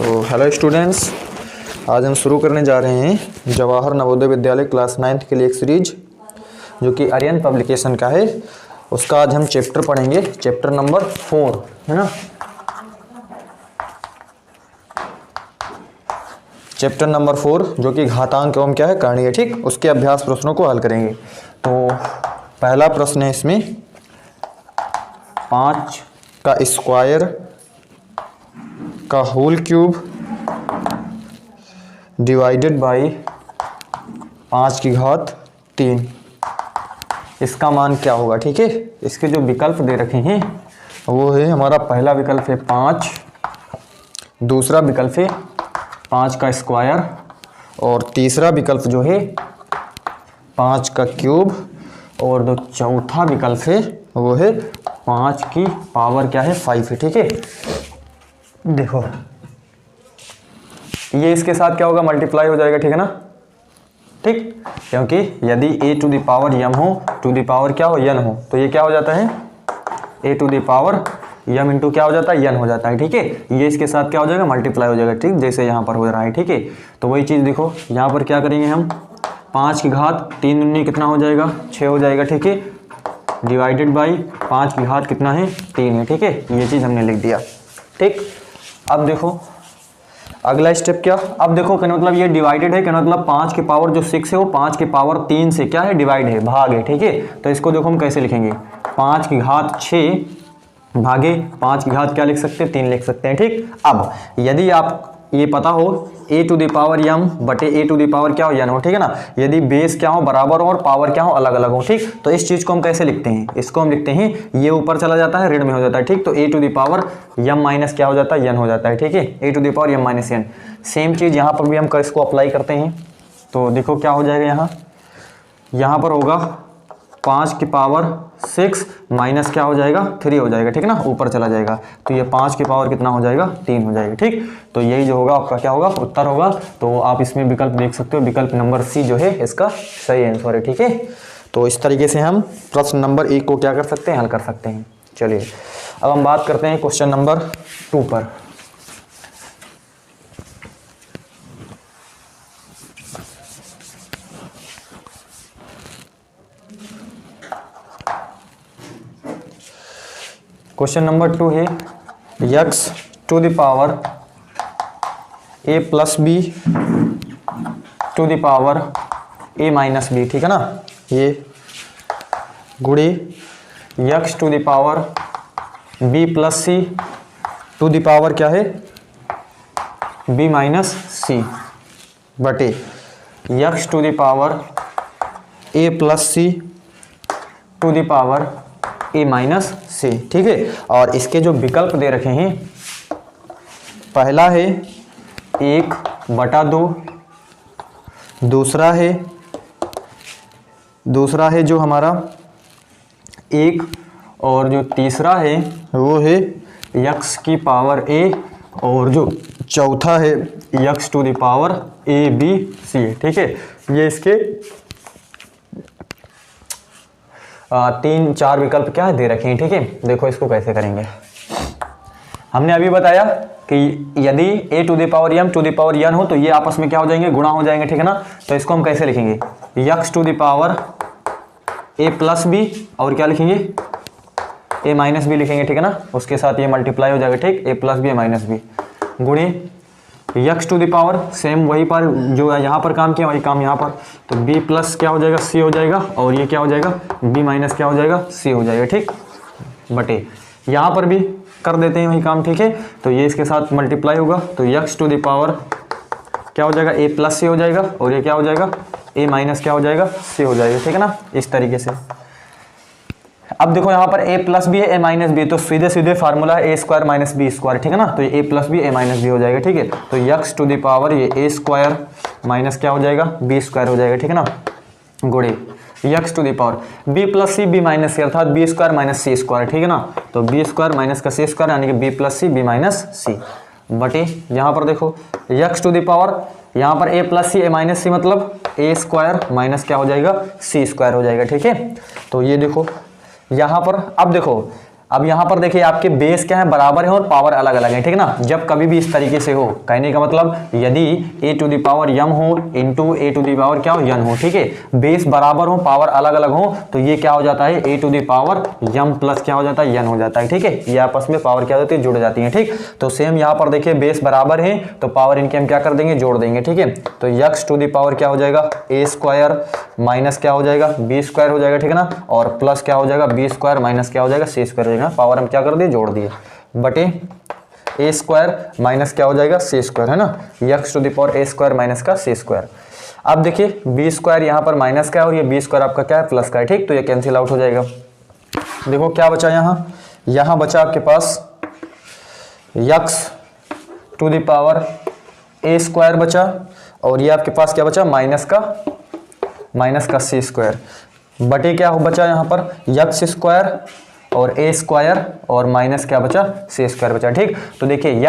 तो hello students, आज हम शुरू करने जा रहे हैं जवाहर नवोदय विद्यालय क्लास 9th के लिए एक सीरीज जो कि आर्यन पब्लिकेशन का है। उसका आज हम चैप्टर पढ़ेंगे, चैप्टर नंबर 4 है ना। चैप्टर नंबर 4 जो कि घातांक एवं क्या है करणीय, ठीक। उसके अभ्यास प्रश्नों को हल करेंगे। तो पहला प्रश्न है इसमें 5 का स्क्वायर का होल क्यूब डिवाइडेड बाई 5 की घात 3, इसका मान क्या होगा, ठीक है। इसके जो विकल्प दे रखे हैं वो है, हमारा पहला विकल्प है 5, दूसरा विकल्प है 5 का स्क्वायर और तीसरा विकल्प जो है 5 का क्यूब और जो चौथा विकल्प है वो है 5 की पावर क्या है 5 है, ठीक है। देखो ये इसके साथ क्या होगा, मल्टीप्लाई हो जाएगा, ठीक है ना, ठीक। क्योंकि यदि a to the power m हो, टू द पावर क्या हो n हो, तो ये क्या हो जाता है a to the power m into क्या हो जाता है n हो जाता है, ठीक है। ये इसके साथ क्या हो जाएगा, मल्टीप्लाई हो जाएगा, ठीक, जैसे यहाँ पर हो रहा है, ठीक है। तो वही चीज़ देखो यहाँ पर क्या करेंगे हम, 5 की घात 3 दूनी कितना हो जाएगा 6 हो जाएगा, ठीक है, डिवाइडेड बाई 5 की घात कितना है 3 है, ठीक है। ये चीज़ हमने लिख दिया, ठीक। अब देखो अगला स्टेप क्या, अब देखो क्या मतलब ये डिवाइडेड है, क्या मतलब 5 के पावर जो 6 है वो 5 के पावर 3 से क्या है डिवाइड है, भाग है, ठीक है। तो इसको देखो हम कैसे लिखेंगे, 5 की घात 6 भागे 5 की घात क्या लिख सकते हैं 3 लिख सकते हैं, ठीक। अब यदि आप ये पता हो a to the power m बटे a टू द पावर क्या हो n हो, ठीक है ना। यदि बेस क्या हो बराबर हो और पावर क्या हो अलग अलग हो, ठीक। तो इस चीज को हम कैसे लिखते हैं, इसको हम लिखते हैं ये ऊपर चला जाता है ऋण में हो जाता है, ठीक। तो a to the power m minus क्या हो जाता है n हो जाता है, ठीक है, a to the power m minus n। Same चीज यहाँ पर भी हम इसको अप्लाई करते हैं। तो देखो क्या हो जाएगा, यहाँ पर होगा 5 की पावर 6 माइनस क्या हो जाएगा 3 हो जाएगा, ठीक है ना, ऊपर चला जाएगा। तो ये 5 की पावर कितना हो जाएगा 3 हो जाएगा, ठीक। तो यही जो होगा आपका क्या होगा उत्तर होगा। तो आप इसमें विकल्प देख सकते हो, विकल्प नंबर सी जो है इसका सही आंसर है, ठीक है। तो इस तरीके से हम प्रश्न नंबर 1 को क्या कर सकते हैं, हल कर सकते हैं। चलिए अब हम बात करते हैं क्वेश्चन नंबर 2 पर। क्वेश्चन नंबर 2 है x to the power a plus B to the power a minus B, ठीक है ना। ये गुणे x to the power b plus C to the power क्या है b माइनस सी बटे x to the power a plus C to the power a minus C, ठीक है। और इसके जो विकल्प दे रखे हैं, पहला है 1/2, दूसरा है जो हमारा 1 और जो तीसरा है वो है x की पावर a और जो चौथा है x to the power a b c, ठीक है। ये इसके 3-4 विकल्प क्या है दे रखे हैं, ठीक है। देखो इसको कैसे करेंगे, हमने अभी बताया कि यदि a to the power m to the power n हो तो ये आपस में क्या हो जाएंगे, गुणा हो जाएंगे, ठीक है ना। तो इसको हम कैसे लिखेंगे, x to the power a plus b और क्या लिखेंगे a माइनस बी लिखेंगे, ठीक है ना। उसके साथ ये मल्टीप्लाई हो जाएगा, ठीक, a plus B a minus B गुणे x to the power same वही पर जो यहाँ पर काम किया वही काम यहाँ पर, तो b प्लस क्या हो जाएगा c हो जाएगा और ये क्या हो जाएगा b माइनस क्या हो जाएगा c हो जाएगा, ठीक, बटे यहाँ पर भी कर देते हैं वही काम, ठीक है। तो ये इसके साथ मल्टीप्लाई होगा, तो x टू द पावर क्या हो जाएगा a प्लस c हो जाएगा और ये क्या हो जाएगा a माइनस क्या हो जाएगा c हो जाएगा, ठीक है ना, इस तरीके से। अब देखो यहाँ पर a प्लस बी है a माइनस बी, तो सीधे सीधे फार्मूला है a square minus B square, ठीक है ना। तो ये a plus B a minus B हो जाएगा, ठीक है। तो x टू द पावर ये a स्क्वायर माइनस क्या हो जाएगा b स्क्वायर हो जाएगा, ठीक है ना, गुणे x to the power b plus C b minus C अर्थात b square minus C square, ठीक है ना। तो b स्क्वायर माइनस का सी स्क्वायर यानी कि b plus C b minus C बटे यहाँ पर देखो x टू द पावर यहाँ पर a plus C a minus C मतलब a स्क्वायर माइनस क्या हो जाएगा c स्क्वायर हो जाएगा, ठीक है। तो ये देखो यहाँ पर अब देखो अब यहाँ पर देखिए आपके बेस क्या है, बराबर है और पावर अलग अलग है, ठीक है ना। जब कभी भी इस तरीके से हो, कहने का मतलब यदि a to the power m हो into a to the power क्या हो n हो, ठीक है, बेस बराबर हो पावर अलग अलग हो, तो ये क्या हो जाता है a to the power m प्लस क्या हो जाता है n हो जाता है, ठीक है। ये आपस में पावर क्या होती है, जुड़ जाती है, ठीक। तो सेम यहाँ पर देखिए बेस बराबर है तो पावर इनके हम क्या कर देंगे, जोड़ देंगे, ठीक है। तो x टू द पावर क्या हो जाएगा a स्क्वायर माइनस क्या हो जाएगा b स्क्वायर हो जाएगा, ठीक है ना, और प्लस क्या हो जाएगा b स्क्वायर माइनस क्या हो जाएगा c स्क्वायर हो जाएगा। पावर हम क्या कर दिए, जोड़ दिए, बटे a स्क्वायर माइनस क्या हो जाएगा c स्क्वायर, है ना, x to the power a square minus का c स्क्वायर। अब देखिए b स्क्वायर यहाँ पर माइनस का है और ये b स्क्वायर आपका क्या है, प्लस का है, ठीक। तो ये कैंसिल आउट हो जाएगा। देखो क्या बचा यहाँ बचा आपके पास x to the power a square बचा, और ये आपके पास क्या बचा, माइनस का c स्क्वायर, बटे क्या हो बचा यहाँ पर x स्क्वायर और a स्क्वायर और माइनस क्या बचा, c स्क्वायर बचा, ठीक। तो देखिए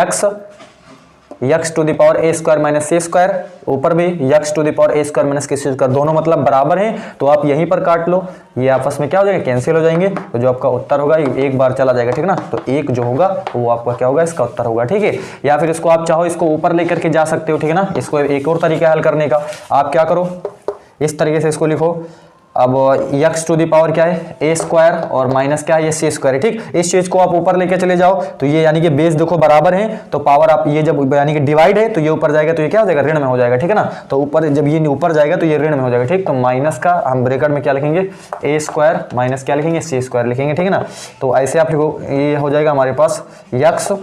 x to the power a square minus c square, ऊपर भी x to the power a square minus c square, दोनों मतलब बराबर हैं, तो आप यहीं पर काट लो, ये आपस में क्या हो जाएगा, कैंसिल हो जाएंगे। तो जो आपका उत्तर होगा एक बार चला जाएगा, ठीक ना। तो एक जो होगा वो आपका क्या होगा, इसका उत्तर होगा, ठीक है। या फिर इसको आप चाहो इसको ऊपर लेकर के जा सकते हो, ठीक है ना। इसको एक और तरीका हल करने का, आप क्या करो, इस तरीके से इसको लिखो। अब x टू दी पावर क्या है, a स्क्वायर और माइनस क्या है, ये c स्क्वायर है, ठीक। इस चीज को आप ऊपर लेके चले जाओ तो ये यानी कि बेस देखो बराबर है, तो पावर आप ये जब यानी कि डिवाइड है तो ये ऊपर जाएगा तो ये क्या हो जाएगा, ऋण में हो जाएगा, ठीक है ना। तो ऊपर जब ये ऊपर जाएगा तो ये ऋण में हो जाएगा, ठीक। तो माइनस का हम ब्रैकेट में क्या लिखेंगे, a स्क्वायर माइनस क्या लिखेंगे, c स्क्वायर लिखेंगे, ठीक है ना। तो ऐसे आप लिखो, ये हो जाएगा हमारे पास x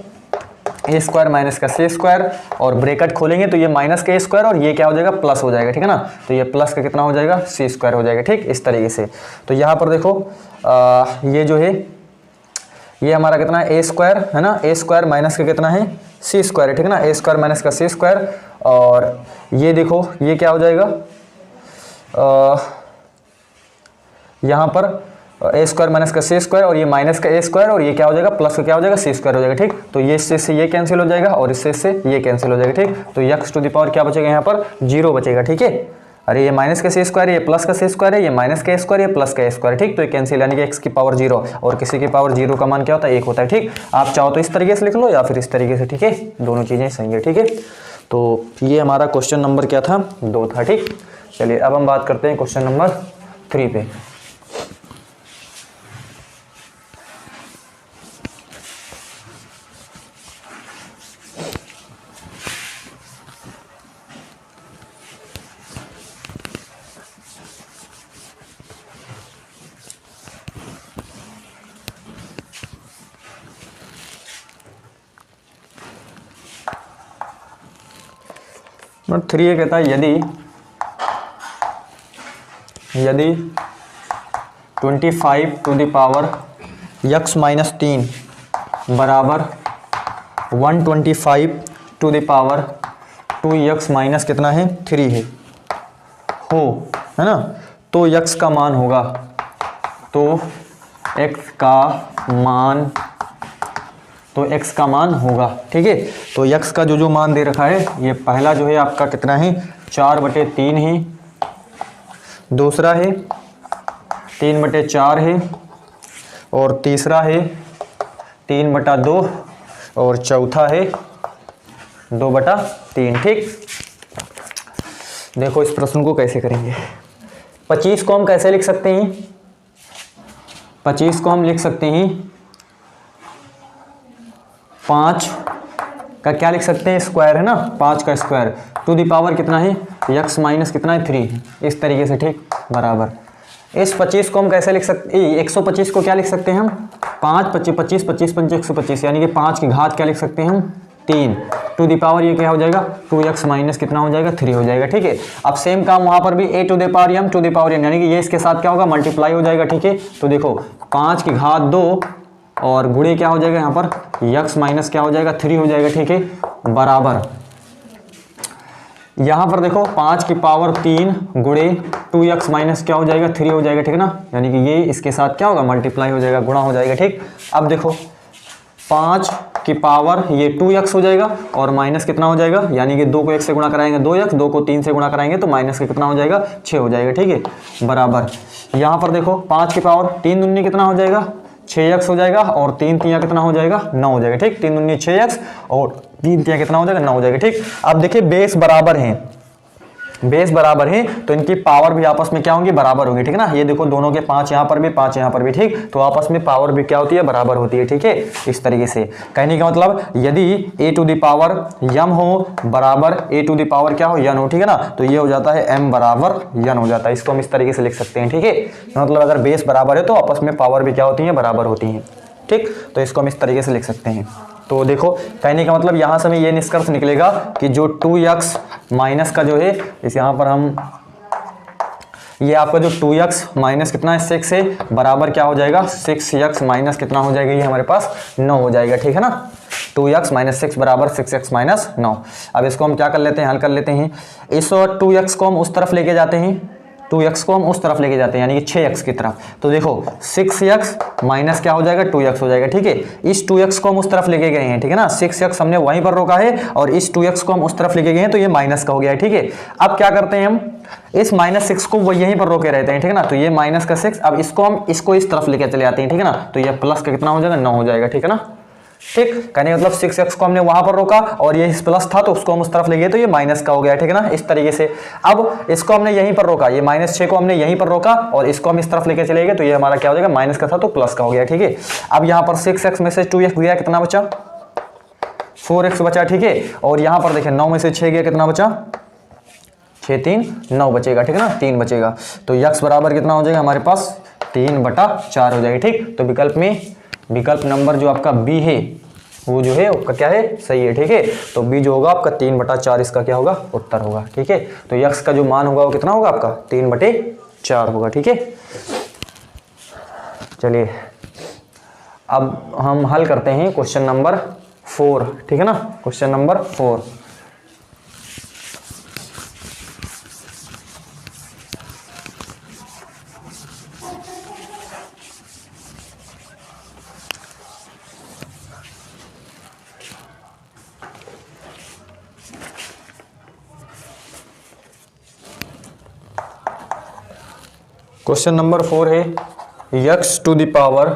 ए स्क्वायर माइनस का c स्क्वायर, और ब्रैकेट खोलेंगे तो ये माइनस का a स्क्वायर और ये क्या हो जाएगा, प्लस हो जाएगा, ठीक है ना। तो ये प्लस का कितना हो जाएगा, c स्क्वायर हो जाएगा, ठीक, इस तरीके से। तो यहाँ पर देखो ये जो है ये हमारा कितना है, a स्क्वायर है ना, a स्क्वायर माइनस का कितना है, c स्क्वायर है, ठीक है ना, a स्क्वायर माइनस का c स्क्वायर, और ये देखो ये क्या हो जाएगा, यहाँ पर a स्क्वायर माइनस का c स्क्वायर और ये माइनस का a स्क्वायर और ये क्या हो जाएगा, प्लस का क्या हो जाएगा, c स्क्वायर हो जाएगा, ठीक। तो ये इससे ये कैंसिल हो जाएगा और इससे ये कैंसिल हो जाएगा, ठीक। तो x टू द पावर क्या बचेगा, यहाँ पर 0 बचेगा, ठीक है। अरे ये माइनस का c स्क्वायर है, ये प्लस का c स्क्वायर है, ये माइनस का a स्क्वायर, ये प्लस का a स्क्वायर, ठीक। तो ये कैंसिल, यानी कि x की पावर 0 और किसी की पावर 0 का मान क्या होता है, 1 होता है, ठीक। आप चाहो तो इस तरीके से लिख लो या फिर इस तरीके से, ठीक है, दोनों चीज़ें सही है, ठीक है। तो ये हमारा क्वेश्चन नंबर क्या था, 2 था, ठीक। चलिए अब हम बात करते हैं क्वेश्चन नंबर 3 पे। नंबर 3 ये कहता है यदि 25 to the power x minus 3 बराबर 125 to the power 2x minus कितना है, 3 है ना, तो x का मान होगा, तो x का मान होगा, ठीक है। तो x का जो मान दे रखा है, ये पहला जो है आपका कितना है, 4/3 है, दूसरा है 3/4 है, और तीसरा है 3/2 और चौथा है 2/3, ठीक। देखो इस प्रश्न को कैसे करेंगे। 25 को हम कैसे लिख सकते हैं, 25 को हम लिख सकते हैं 5 का क्या लिख सकते हैं, स्क्वायर है ना, 5 का स्क्वायर टू दी पावर कितना है, x माइनस कितना है, 3, इस तरीके से, ठीक, बराबर। इस 25 को हम कैसे लिख सकते हैं, 125 को क्या लिख सकते हैं हम, 5 25 25 25 5 125, यानी कि 5 की घात क्या लिख सकते हैं हम, 3 टू दी पावर ये क्या हो जाएगा, 2x माइनस कितना हो जाएगा, 3 हो जाएगा, ठीक है। अब सेम काम वहाँ पर भी a to the power m to the power n, यानी कि ये इसके साथ क्या होगा, मल्टीप्लाई हो जाएगा, ठीक है। तो देखो 5 की घात 2 और गुणे क्या हो जाएगा, यहाँ पर x माइनस क्या हो जाएगा, 3 हो जाएगा, ठीक है, बराबर। यहाँ पर देखो 5 की पावर 3 गुणे 2x माइनस क्या हो जाएगा, 3 हो जाएगा, ठीक है ना, यानी कि ये इसके साथ क्या होगा, मल्टीप्लाई हो जाएगा, गुणा हो जाएगा, ठीक। अब देखो 5 की पावर ये 2x हो जाएगा और माइनस कितना हो जाएगा, यानी कि 2 को 1 से गुणा कराएंगे 2x, 2 को 3 से गुणा कराएंगे तो माइनस का कितना हो जाएगा, 6 हो जाएगा, ठीक है, बराबर। यहाँ पर देखो 5 की पावर 3 दूनी कितना हो जाएगा, 6x हो जाएगा और 3 तिया कितना हो जाएगा 9 हो जाएगा। ठीक, 3 दूनी 6x और 3 तिया कितना हो जाएगा 9 हो जाएगा। ठीक, अब देखिए बेस बराबर है, बेस बराबर है तो इनकी पावर भी आपस में क्या होंगी बराबर होगी। ठीक है ना, ये देखो दोनों के 5 यहाँ पर भी 5 यहाँ पर भी। ठीक, तो आपस में पावर भी क्या होती है बराबर होती है। ठीक है, इस तरीके से कहने का मतलब यदि a to the power m हो बराबर a टू द पावर क्या हो n हो। ठीक है ना, तो ये हो जाता है m बराबर n हो जाता है। इसको हम इस तरीके से लिख सकते हैं। ठीक है, मतलब अगर बेस बराबर है तो आपस में पावर भी क्या होती है बराबर होती है। ठीक, तो इसको हम इस तरीके से लिख सकते हैं। तो देखो कहने का मतलब यहाँ से हमें ये निष्कर्ष निकलेगा कि जो 2x माइनस का जो है इस यहाँ पर हम ये आपका जो 2x माइनस कितना है 6 है बराबर क्या हो जाएगा 6x माइनस कितना हो जाएगा ये हमारे पास 9 हो जाएगा। ठीक है ना, 2x माइनस 6 बराबर 6x माइनस 9। अब इसको हम क्या कर लेते हैं हल कर लेते हैं। इस 2x को हम उस तरफ लेके जाते हैं, 2x को हम उस तरफ लेके जाते हैं यानी कि 6x की तरफ। तो देखो 6x माइनस क्या हो जाएगा 2x हो जाएगा। ठीक है, इस 2x को हम उस तरफ लेके गए हैं। ठीक है ना, 6x हमने वहीं पर रोका है और इस 2x को हम उस तरफ लेके गए हैं तो ये माइनस का हो गया है। ठीक है, अब क्या करते हैं हम इस -6 को वो यहीं पर रोके रहते हैं। ठीक है ना, तो ये माइनस का 6 अब इसको हम इसको इस तरफ लेके चले आते हैं। ठीक है ना, तो ये प्लस का कितना हो जाएगा 9 हो जाएगा। ठीक है ना, ठीक, कहने मतलब 6x को हमने वहां पर रोका और ये इस प्लस था तो उसको हम उस तरफ ले गए तो ये माइनस का हो गया। ठीक है ना, इस तरीके से। अब इसको हमने यहीं पर रोका, ये -6 को हमने यहीं पर रोका और इसको हम इस तरफ लेके चले गए तो ये हमारा क्या हो जाएगा माइनस का था तो प्लस का हो गया। ठीक है, अब यहाँ पर 6x में से 2x गया कितना बचा 4x बचा। ठीक है, और यहाँ पर देखिए 9 में से 6 गया कितना बचा 6 3 9 बचेगा। ठीक है ना, 3 बचेगा तो x बराबर कितना हो जाएगा हमारे पास 3/4 हो जाएगा। ठीक, तो विकल्प में विकल्प नंबर जो आपका बी है वो जो है आपका क्या है सही है। ठीक है, तो बी जो होगा आपका 3/4 इसका क्या होगा उत्तर होगा। ठीक है, तो x का जो मान होगा वो कितना होगा आपका 3/4 होगा। ठीक है, चलिए अब हम हल करते हैं क्वेश्चन नंबर 4। ठीक है ना, क्वेश्चन नंबर 4। क्वेश्चन नंबर 4 है x to the power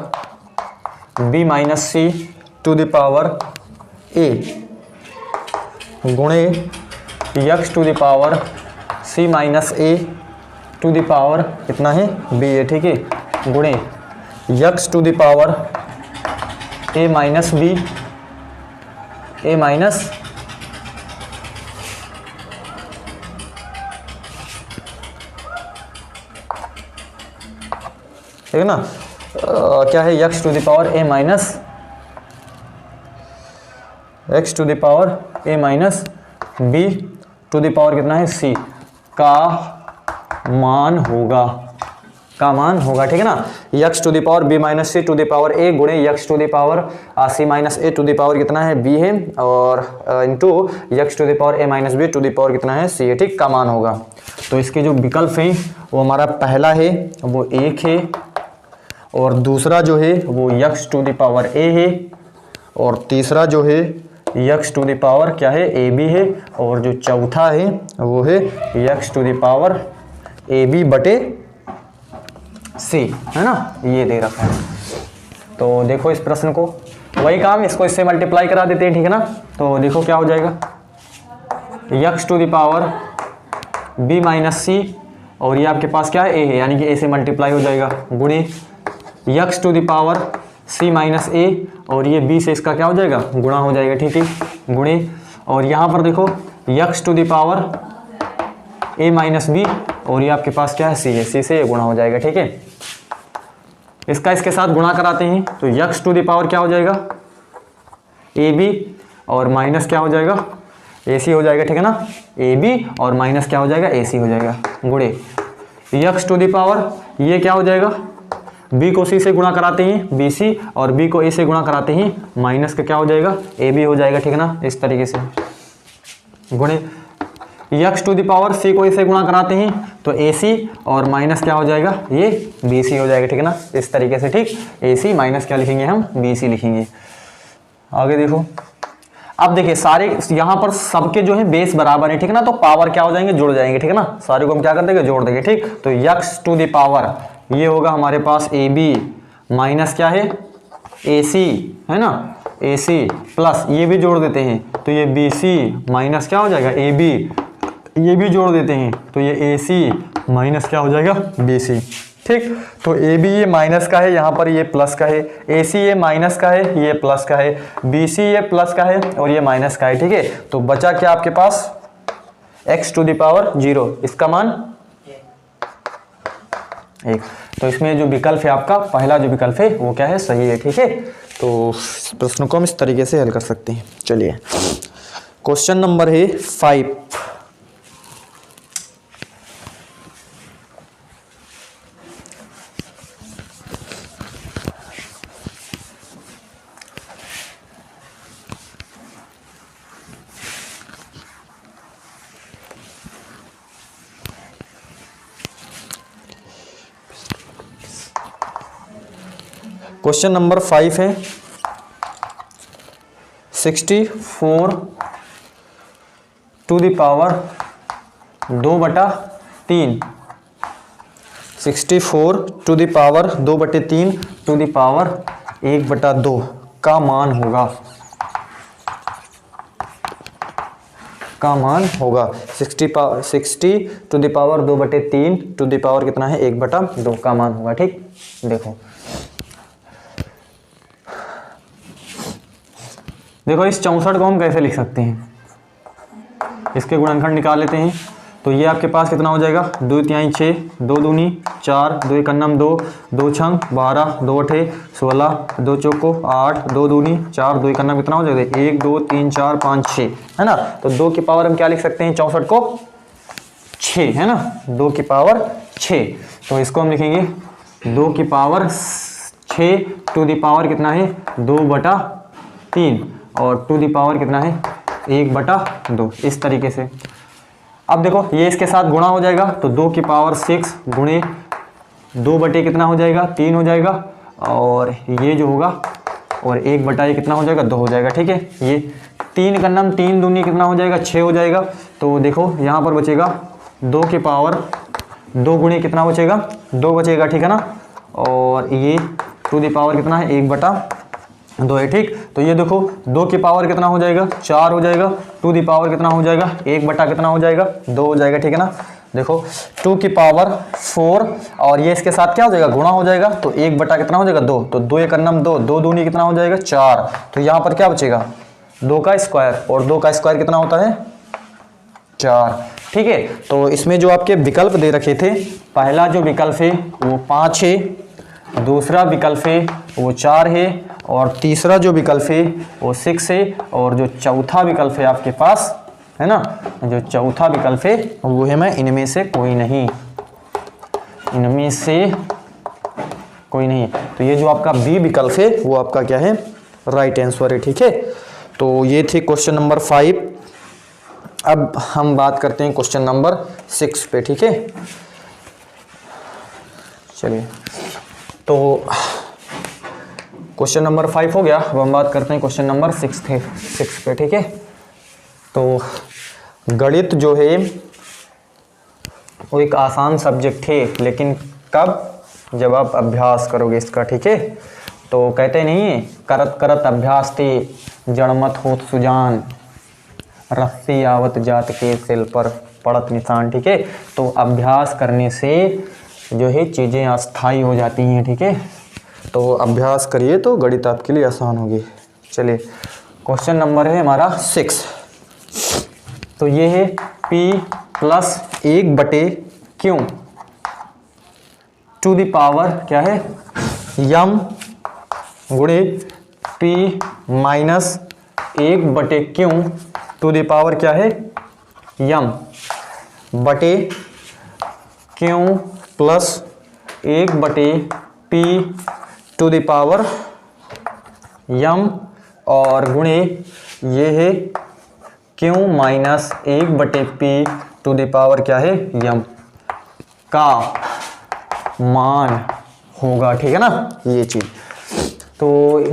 b minus C to the power a गुणे x to the power c minus a to the power कितना है b है। ठीक है, गुणे x to the power a minus b a minus ठीक है ना, क्या है x to the power a minus x to the power a minus b to the power कितना है c का मान होगा ठीक है ना। x to the power b minus C to the power a गुणे x to the power c minus a to the power कितना है b है और into x to the power a minus b to the power कितना है c है। ठीक, का मान होगा। तो इसके जो विकल्प हैं वो हमारा पहला है वो 1 है और दूसरा जो है वो x to the power a है और तीसरा जो है x टू द पावर क्या है ab है और जो चौथा है वो है x to the power ab बटे c है ना, ये दे रखा है। तो देखो इस प्रश्न को वही काम इसको इससे मल्टीप्लाई करा देते हैं। ठीक है ना, तो देखो क्या हो जाएगा x to the power b minus c और ये आपके पास क्या है a है यानी कि a से मल्टीप्लाई हो जाएगा गुणे x to the power c minus a और ये b से इसका क्या हो जाएगा गुणा हो जाएगा। ठीक है, गुणे और यहाँ पर देखो x to the power a minus b और ये आपके पास क्या है c है, c से ये गुणा हो जाएगा। ठीक है, इसका इसके साथ गुणा कराते हैं तो x टू द पावर क्या हो जाएगा ab और माइनस क्या हो जाएगा ac हो जाएगा। ठीक है ना, ab और माइनस क्या हो जाएगा ac हो जाएगा गुणे x टू द पावर ये क्या हो जाएगा b को c से गुणा कराते हैं bc और b को a से गुणा कराते हैं माइनस का क्या हो जाएगा ab हो जाएगा। ठीक है ना, इस तरीके से गुणे x to the power c को a से गुणा कराते हैं तो ac और माइनस क्या हो जाएगा ये bc हो जाएगा। ठीक है ना, इस तरीके से। ठीक, ac माइनस क्या लिखेंगे हम bc लिखेंगे। आगे देखो अब देखिए सारे यहाँ पर सबके जो है बेस बराबर है। ठीक है ना, तो पावर क्या हो जाएंगे जुड़ जाएंगे। ठीक है ना, सारे को हम क्या कर देंगे जोड़ देंगे। ठीक, तो x टू द पावर ये होगा हमारे पास ab माइनस क्या है AC है ना, AC प्लस ये भी जोड़ देते हैं तो ये BC माइनस क्या हो जाएगा AB, ये भी जोड़ देते हैं तो ये AC माइनस क्या हो जाएगा BC। ठीक, तो AB ये माइनस का है, यहाँ पर ये प्लस का है, AC ये माइनस का है, ये प्लस का है, BC ये प्लस का है और ये माइनस का है। ठीक है, तो बचा क्या आपके पास x⁻0, इसका मान 1। तो इसमें जो विकल्प है आपका पहला जो विकल्प है वो क्या है, सही है। ठीक है, तो प्रश्नों को हम इस तरीके से हल कर सकते हैं। चलिए क्वेश्चन नंबर है 5। क्वेश्चन नंबर 5 है 64 to the power 2/3, 64 to the power 2/3 to the power 1/2 का मान होगा, 60 to the power 2/3 to the power कितना है 1/2 का मान होगा। ठीक, देखो इस 64 को हम कैसे लिख सकते हैं, इसके गुणनखंड निकाल लेते हैं। तो ये आपके पास कितना हो जाएगा, 2 तिहाई 6, 2 दूनी 4, 2 एकन्नम 2, 2 छंग 12, 2 अठे 16, 2 चौको 8, 2 दूनी 4, 2 एकन्नम कितना हो जाएगा 1 2 3 4 5 6 है ना। तो 2 की पावर हम क्या लिख सकते हैं 64 को 6 है ना, 2 की पावर 6। तो इसको हम लिखेंगे 2 की पावर 6 टू द पावर कितना है 2/3 और टू दी पावर कितना है 1/2, इस तरीके से। अब देखो ये इसके साथ गुणा हो जाएगा तो 2 की पावर 6 गुणे 2 कितना हो जाएगा 3 हो जाएगा और ये जो होगा और 1/ये कितना हो जाएगा 2 हो जाएगा। ठीक है, ये 3 कन्नम 3 दूनी कितना हो जाएगा 6 हो जाएगा। तो देखो यहाँ पर बचेगा 2 की पावर 2 गुणे कितना बचेगा 2 बचेगा। ठीक है ना, और ये टू दी पावर कितना है 1/2 है। ठीक, तो ये देखो 2 की पावर कितना हो जाएगा 4 हो जाएगा, टू दी पावर कितना हो जाएगा 1/, कितना हो जाएगा 2 हो जाएगा। ठीक है ना, देखो 2 की पावर 4 और ये इसके साथ क्या हो जाएगा गुणा हो जाएगा तो 1/, कितना हो जाएगा 2, तो 2 एकन्नम 2, 2 दूनी कितना हो जाएगा 4। तो यहाँ पर क्या बचेगा 2 का स्क्वायर और 2 का स्क्वायर कितना होता है 4। ठीक है, तो इसमें जो आपके विकल्प दे रखे थे, पहला जो विकल्प है वो 5 है, दूसरा विकल्प है वो 4 है और तीसरा जो विकल्प है वो 6 है और जो चौथा विकल्प है आपके पास है ना, जो चौथा विकल्प है वो है मैं इनमें से कोई नहीं, इनमें से कोई नहीं। तो ये जो आपका बी विकल्प है वो आपका क्या है राइट आंसर है। ठीक है, तो ये थे क्वेश्चन नंबर 5। अब हम बात करते हैं क्वेश्चन नंबर 6 पे। ठीक है, चलिए तो क्वेश्चन नंबर 5 हो गया, अब हम बात करते हैं क्वेश्चन नंबर 6 पे। ठीक है, तो गणित जो है वो एक आसान सब्जेक्ट है, लेकिन कब, जब आप अभ्यास करोगे इसका। ठीक है, तो कहते नहीं है करत करत अभ्यास ते जड़मत होत सुजान, रस्सी आवत जात के सिल पर पड़त निशान। ठीक है, तो अभ्यास करने से जो है चीज़ें अस्थायी हो जाती हैं। ठीक है, तो अभ्यास करिए तो गणित आपके लिए आसान होगी। चलिए क्वेश्चन नंबर है हमारा 6। तो ये है p + 1/q to the power क्या है m गुणे p - 1/q to the power क्या है m बटे q + 1/p to the power m और गुणे ये है q - 1/p to the power क्या है m का मान होगा। ठीक है ना, ये चीज तो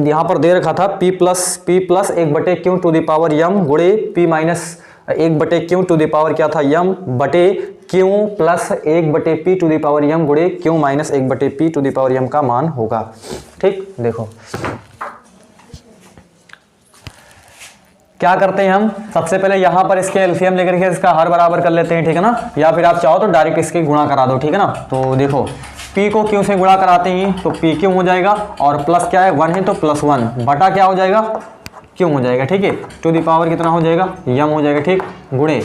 यहाँ पर दे रखा था p + 1/q to the power m गुणे p - 1/q to the power क्या था m बटे Q plus 1/p to the power m गुणे Q minus 1/p to the power m का मान होगा। ठीक, देखो क्या करते हैं हम, सबसे पहले यहां पर इसके एलसीएम लेकर के इसका हर बराबर कर लेते हैं, ठीक है ना, या फिर आप चाहो तो डायरेक्ट इसके गुणा करा दो, ठीक है ना। तो देखो p को q से गुणा कराते हैं तो p क्यों हो जाएगा, और प्लस क्या है 1 है तो +1 बटा क्या हो जाएगा क्यों हो जाएगा, ठीक है, टू दी पावर कितना हो जाएगा m हो जाएगा, ठीक, गुणे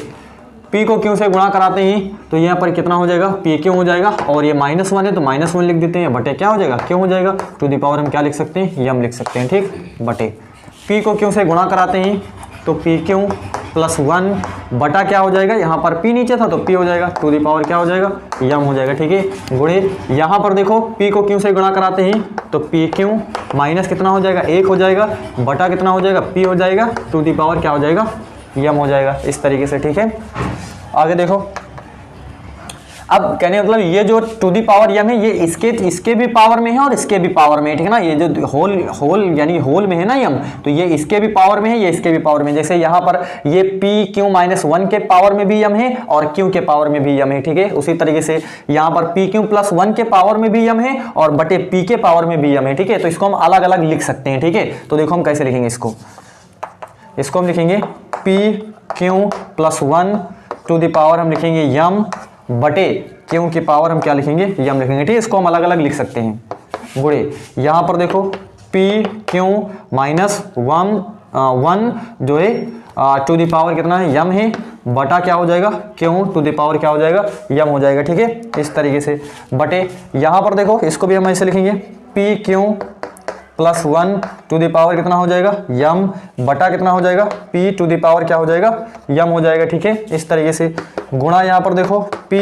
p को q से गुणा कराते हैं तो यहाँ पर कितना हो जाएगा p क्यों हो जाएगा, और ये -1 है तो -1 लिख देते हैं, बटे क्या हो जाएगा क्यों हो जाएगा, टू दी पावर हम क्या लिख सकते हैं m लिख सकते हैं, ठीक, बटे p को q से गुणा कराते हैं तो p क्यों +1 बटा क्या हो जाएगा, यहाँ पर p नीचे था तो p हो जाएगा, टू दी पावर क्या हो जाएगा m हो जाएगा, ठीक है, गुणे यहाँ पर देखो p को q से गुणा कराते हैं तो p क्यों माइनस कितना हो जाएगा 1 हो जाएगा, बटा कितना हो जाएगा p हो जाएगा, टू दी पावर क्या हो जाएगा m हो जाएगा, इस तरीके से, ठीक है। आगे देखो, अब कहने मतलब ये जो टू दी पावर m है ये इसके भी पावर में है और इसके भी पावर में है, ठीक है ना, ये जो होल यानी होल में है ना m, तो ये इसके भी पावर में है, ये इसके भी पावर में, जैसे यहाँ पर ये p q -1 के पावर में भी m है और q के पावर में भी m है, ठीक है। उसी तरीके से यहाँ पर p q +1 के पावर में भी m है और बटे p के पावर में भी m है, ठीक है। तो इसको हम अलग अलग लिख सकते हैं, ठीक है। तो देखो हम कैसे लिखेंगे इसको हम लिखेंगे p q +1 to the power हम लिखेंगे m बटे क्यों की पावर हम क्या लिखेंगे m लिखेंगे, ठीक है। इसको हम अलग अलग लिख सकते हैं, गुणे यहाँ पर देखो p क्यों -1 जो है टू दी पावर कितना है m है, बटा क्या हो जाएगा क्यों टू दी पावर क्या हो जाएगा m हो जाएगा, ठीक है, इस तरीके से, बटे यहाँ पर देखो इसको भी हम ऐसे लिखेंगे p क्यों +1 टू दी पावर कितना हो जाएगा m बटा कितना हो जाएगा p टू दी पावर क्या हो जाएगा m हो जाएगा, ठीक है, इस तरीके से, गुणा यहाँ पर देखो p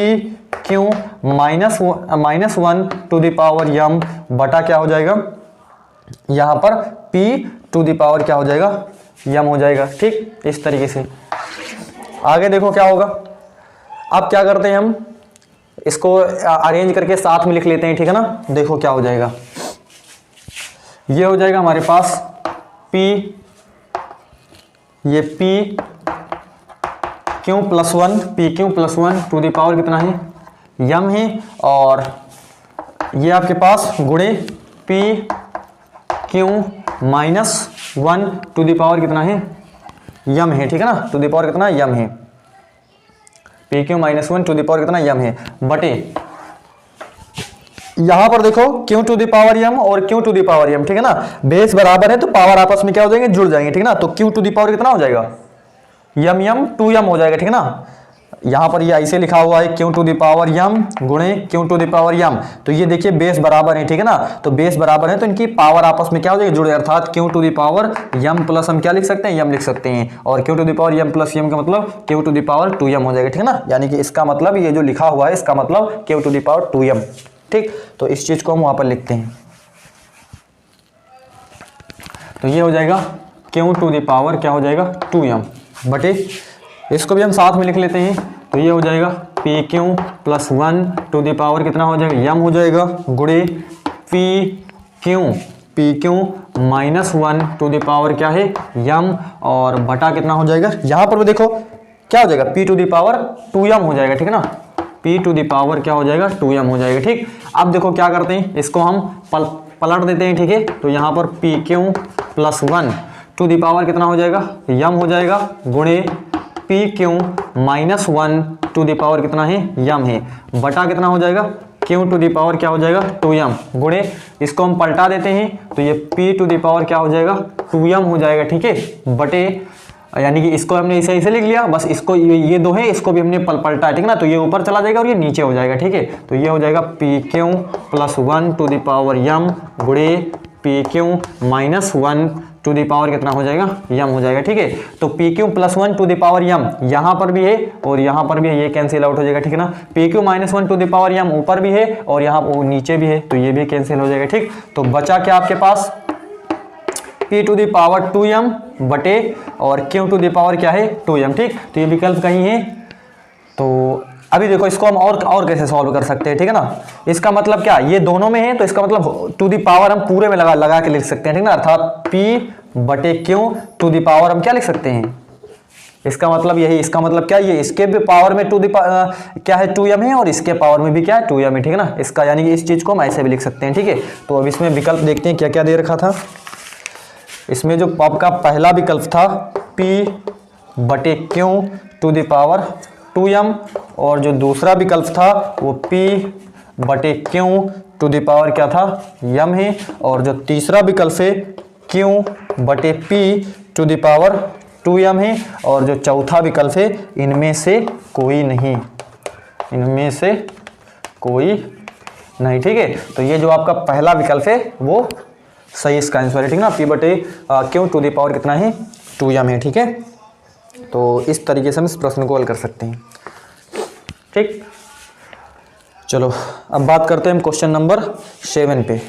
क्यों -1 टू दी पावर m बटा क्या हो जाएगा यहाँ पर p टू दी पावर क्या हो जाएगा m हो जाएगा, ठीक, इस तरीके से। आगे देखो क्या होगा, अब क्या करते हैं हम इसको अरेंज करके साथ में लिख लेते हैं, ठीक है ना। देखो क्या हो जाएगा, ये हो जाएगा हमारे पास p, ये p क्यों +1 टू दी पावर कितना है m है, और ये आपके पास गुणे p क्यों -1 टू दी पावर कितना है m है, ठीक है ना, टू दी पावर कितना m है, p क्यों -1 टू दी पावर कितना m है, बटे यहां पर देखो क्यों टू दी पावर m और q to the power m, ठीक है ना, बेस बराबर है तो पावर आपस में क्या हो जाएंगे जुड़ जाएंगे, ठीक है ना। तो क्यों टू दी पावर कितना हो जाएगा m 2m हो जाएगा, ठीक है ना। यहां पर ये ऐसे लिखा हुआ है क्यों टू दी पावर m गुणे क्यों टू दी पावर m, तो ये देखिए बेस बराबर है, ठीक है ना, तो बेस बराबर है तो इनकी पावर आपस में क्या हो जाएगी जुड़, अर्थात q to the power m plus हम क्या लिख सकते हैं m लिख सकते हैं, और q to the power m plus m का मतलब क्यों टू दी पावर 2m हो जाएगा, ठीक है ना। यानी कि इसका मतलब ये जो लिखा हुआ है इसका मतलब क्यों टू दी पावर 2m, ठीक। तो इस चीज को हम वहां पर लिखते हैं, तो ये हो जाएगा क्यों टू दी पावर क्या हो जाएगा 2m बटे, इसको भी हम साथ में लिख लेते हैं, तो ये हो जाएगा p क्यों +1 टू दी पावर कितना हो जाएगा m हो जाएगा, गुणे p क्यों -1 टू दी पावर क्या है m, और बटा कितना हो जाएगा, यहाँ पर भी देखो क्या हो जाएगा p to the power 2m हो जाएगा, ठीक है ना, p टू दी पावर क्या हो जाएगा 2m हो जाएगा, ठीक। अब देखो क्या करते हैं, इसको हम पलट देते हैं, ठीक है। तो यहाँ पर p क्यों +1 टू दी पावर कितना हो जाएगा m हो जाएगा, गुणे p क्यों -1 टू दी पावर कितना है m है, बटा कितना हो जाएगा क्यों टू दी पावर क्या हो जाएगा 2m, गुणे इसको हम पलटा देते हैं तो ये p टू दी पावर क्या हो जाएगा 2m हो जाएगा, ठीक है, बटे यानी कि इसको हमने इसे लिख लिया, बस इसको ये दो है इसको भी हमने पलटा, ठीक है ना, तो ये ऊपर चला जाएगा और ये नीचे हो जाएगा, ठीक है। तो ये हो जाएगा p क्यों +1 टू दी पावर m गुणे p क्यों -1 टू दी पावर कितना हो जाएगा m हो जाएगा, ठीक है। तो p क्यों +1 टू दी पावर m यहाँ पर भी है और यहाँ पर भी है, ये कैंसिल आउट हो जाएगा, ठीक है ना। p क्यों -1 टू दी पावर m ऊपर भी है और यहाँ नीचे भी है, तो ये भी कैंसिल हो जाएगा, ठीक। तो बचा क्या आपके पास p to the power 2m बटे और q टू दी पावर क्या है 2m, ठीक। तो ये विकल्प कहीं है, तो अभी देखो इसको हम और कैसे सॉल्व कर सकते हैं, ठीक है ना। इसका मतलब क्या, ये दोनों में है तो इसका मतलब टू दी पावर हम पूरे में लगा के लिख सकते हैं, ठीक है ना, अर्थात p बटे q टू दी पावर हम क्या लिख सकते हैं इसका मतलब यही, इसका मतलब क्या, ये इसके भी पावर में क्या है 2m है और इसके पावर में भी क्या है 2m है, ठीक है ना। इसका यानी कि इस चीज को हम ऐसे भी लिख सकते हैं, ठीक है। तो अब इसमें विकल्प देखते हैं क्या क्या दे रखा था। इसमें जो आपका पहला विकल्प था p/q to the power 2m, और जो दूसरा विकल्प था वो p/q टू द पावर क्या था m है, और जो तीसरा विकल्प है q/p to the power 2m है, और जो चौथा विकल्प है इनमें से कोई नहीं, इनमें से कोई नहीं, ठीक है। तो ये जो आपका पहला विकल्प है वो सही इसका आंसर है, ठीक ना। p/q टू द पावर कितना है 2m है, ठीक है। तो इस तरीके से हम इस प्रश्न को हल कर सकते हैं, ठीक। चलो अब बात करते हैं हम क्वेश्चन नंबर 7 पे।